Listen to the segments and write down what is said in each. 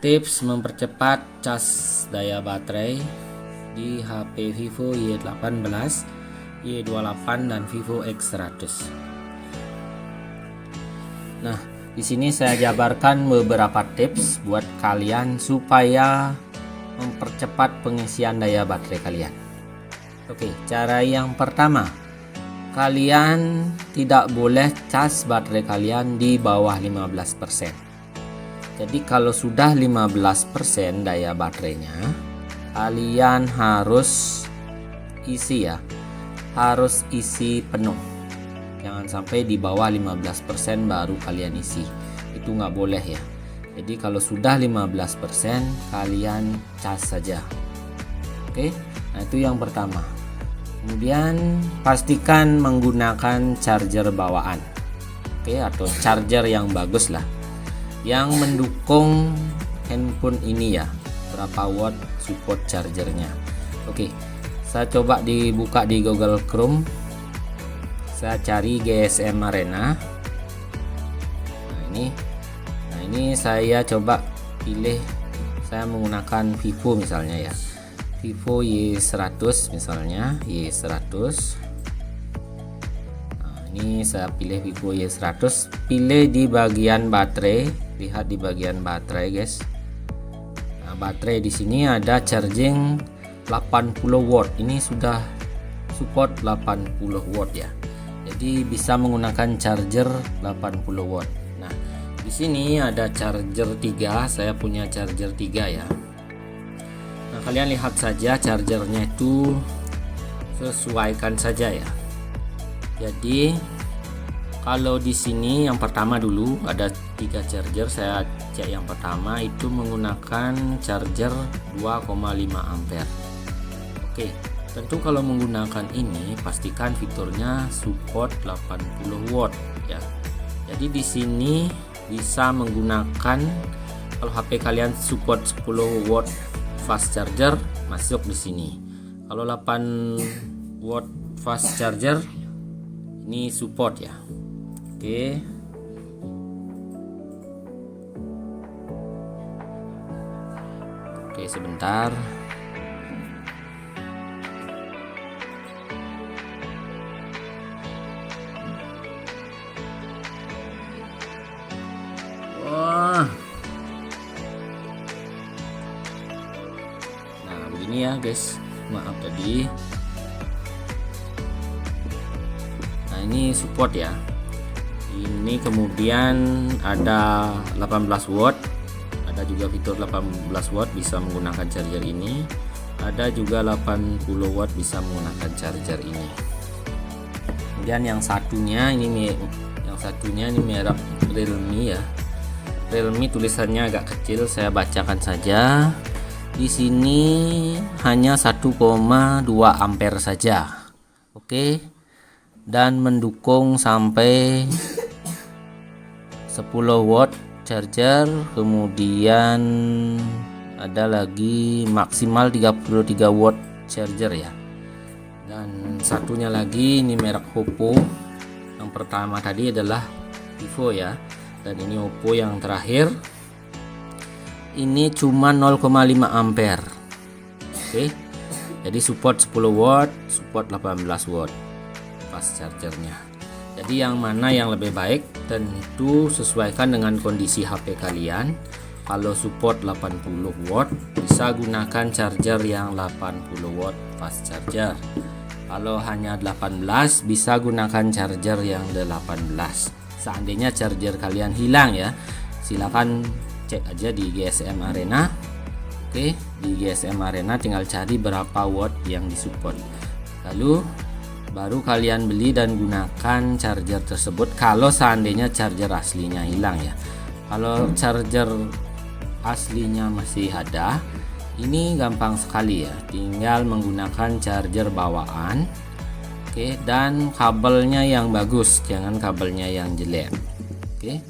Tips mempercepat cas daya baterai di HP Vivo Y18, Y28 dan Vivo X100. Nah, di sini saya jabarkan beberapa tips buat kalian supaya mempercepat pengisian daya baterai kalian. Oke, cara yang pertama, kalian tidak boleh cas baterai kalian di bawah 15%. Jadi kalau sudah 15% daya baterainya, kalian harus isi ya, harus isi penuh. Jangan sampai di bawah 15% baru kalian isi, itu nggak boleh ya. Jadi kalau sudah 15% kalian cas saja. Oke, nah itu yang pertama. Kemudian pastikan menggunakan charger bawaan, oke, atau charger yang bagus lah, yang mendukung handphone ini ya, berapa watt support chargernya. Oke, saya coba dibuka di Google Chrome, saya cari GSM Arena. Nah ini saya coba pilih, saya menggunakan Vivo misalnya ya, Vivo Y100 misalnya, Y100. Ini saya pilih Vivo Y100, pilih di bagian baterai, lihat di bagian baterai guys. Nah, baterai di sini ada charging 80 watt. Ini sudah support 80 watt ya. Jadi bisa menggunakan charger 80 watt. Nah, di sini ada charger 3, saya punya charger 3 ya. Nah, kalian lihat saja chargernya itu sesuaikan saja ya. Jadi kalau di sini yang pertama dulu ada 3 charger, saya cek yang pertama itu menggunakan charger 2,5 ampere. Oke, tentu kalau menggunakan ini pastikan fiturnya support 80 watt ya. Jadi di sini bisa menggunakan, kalau HP kalian support 10 watt fast charger masuk di sini. Kalau 8 watt fast charger ini support ya. Oke, sebentar. Wah, nah begini ya guys, maaf tadi. Ini support ya. Ini kemudian ada 18 watt, ada juga fitur 18 watt bisa menggunakan charger ini, ada juga 80 watt bisa menggunakan charger ini. Kemudian yang satunya ini merek Realme ya. Realme tulisannya agak kecil, saya bacakan saja. Di sini hanya 1,2 ampere saja. Oke. Dan mendukung sampai 10 watt charger, kemudian ada lagi maksimal 33 watt charger ya. Dan satunya lagi ini merek Oppo, yang pertama tadi adalah Vivo ya, dan ini Oppo yang terakhir ini cuma 0,5 ampere. Oke, jadi support 10 watt, support 18 watt fast chargernya. Jadi yang mana yang lebih baik tentu sesuaikan dengan kondisi HP kalian. Kalau support 80 watt bisa gunakan charger yang 80 watt fast charger. Kalau hanya 18 bisa gunakan charger yang 18. Seandainya charger kalian hilang ya, silakan cek aja di GSM Arena. Oke, di GSM Arena tinggal cari berapa watt yang disupport, lalu baru kalian beli dan gunakan charger tersebut kalau seandainya charger aslinya hilang ya. Kalau charger aslinya masih ada, ini gampang sekali ya, tinggal menggunakan charger bawaan. Oke, dan kabelnya yang bagus, jangan kabelnya yang jelek. Oke,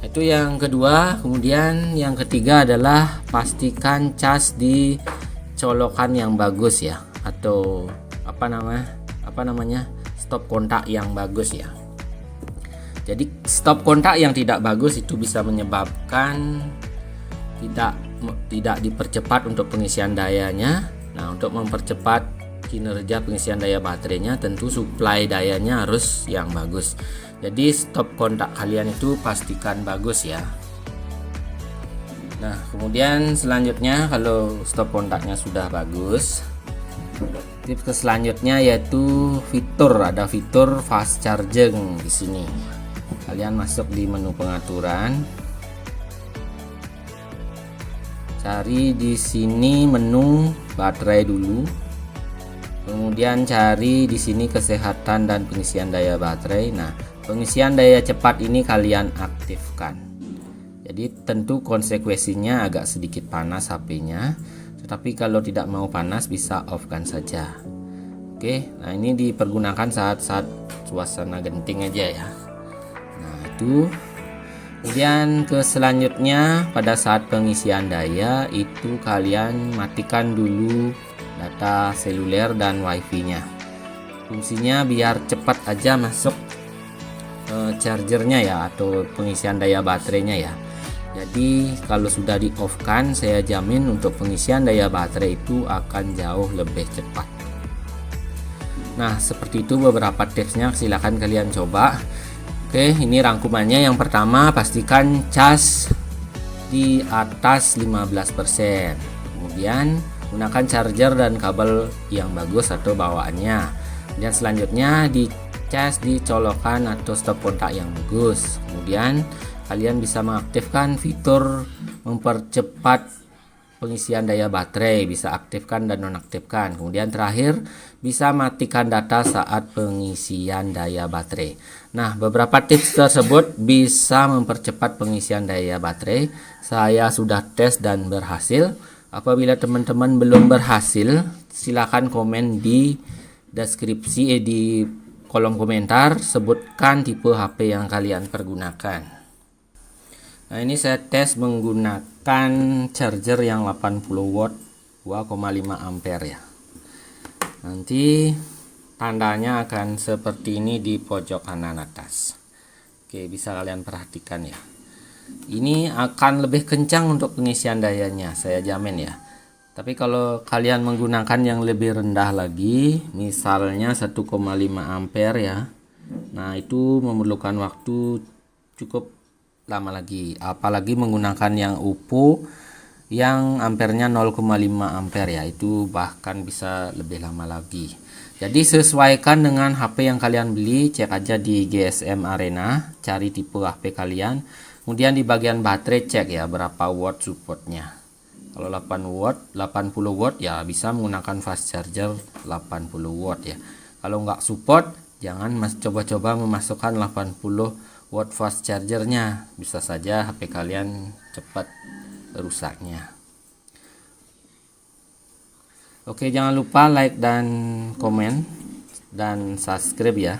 itu yang kedua. Kemudian yang ketiga adalah pastikan cas di colokan yang bagus ya, atau apa namanya stop kontak yang bagus ya. Jadi stop kontak yang tidak bagus itu bisa menyebabkan tidak dipercepat untuk pengisian dayanya. Nah, untuk mempercepat kinerja pengisian daya baterainya, tentu suplai dayanya harus yang bagus. Jadi stop kontak kalian itu pastikan bagus ya. Nah, kemudian selanjutnya kalau stop kontaknya sudah bagus, tips selanjutnya yaitu ada fitur fast charging di sini. Kalian masuk di menu pengaturan, cari di sini menu baterai dulu, kemudian cari di sini kesehatan dan pengisian daya baterai. Nah, pengisian daya cepat ini kalian aktifkan. Jadi tentu konsekuensinya agak sedikit panas HP-nya, tetapi kalau tidak mau panas bisa off-kan saja. Oke, nah ini dipergunakan saat-saat suasana genting aja ya. Nah, itu. Kemudian ke selanjutnya, pada saat pengisian daya itu kalian matikan dulu data seluler dan wifi-nya. Fungsinya biar cepat aja masuk chargernya ya, atau pengisian daya baterainya ya. Jadi kalau sudah di off kan, saya jamin untuk pengisian daya baterai itu akan jauh lebih cepat. Nah, seperti itu beberapa tipsnya, silahkan kalian coba. Oke, ini rangkumannya. Yang pertama, pastikan cas di atas 15%. Kemudian gunakan charger dan kabel yang bagus atau bawaannya. Dan selanjutnya dicas di colokan atau stop kontak yang bagus. Kemudian kalian bisa mengaktifkan fitur mempercepat pengisian daya baterai, bisa aktifkan dan nonaktifkan. Kemudian terakhir bisa matikan data saat pengisian daya baterai. Nah, beberapa tips tersebut bisa mempercepat pengisian daya baterai. Saya sudah tes dan berhasil. Apabila teman-teman belum berhasil, silakan komen di deskripsi di kolom komentar, sebutkan tipe HP yang kalian pergunakan. Nah, ini saya tes menggunakan charger yang 80 watt 2,5 ampere ya. Nanti tandanya akan seperti ini di pojok kanan atas. Oke, bisa kalian perhatikan ya. Ini akan lebih kencang untuk pengisian dayanya, saya jamin ya. Tapi kalau kalian menggunakan yang lebih rendah lagi, misalnya 1,5 ampere ya. Nah, itu memerlukan waktu cukup lama lagi, apalagi menggunakan yang UPO yang ampernya 0,5 ampere ya, itu bahkan bisa lebih lama lagi. Jadi sesuaikan dengan HP yang kalian beli, cek aja di GSM Arena, cari tipe HP kalian. Kemudian di bagian baterai cek ya berapa watt supportnya. Kalau 80 watt ya bisa menggunakan fast charger 80 watt ya. Kalau nggak support, jangan coba-coba memasukkan 80 watt fast chargernya, bisa saja HP kalian cepat rusaknya. Oke, jangan lupa like dan komen dan subscribe ya.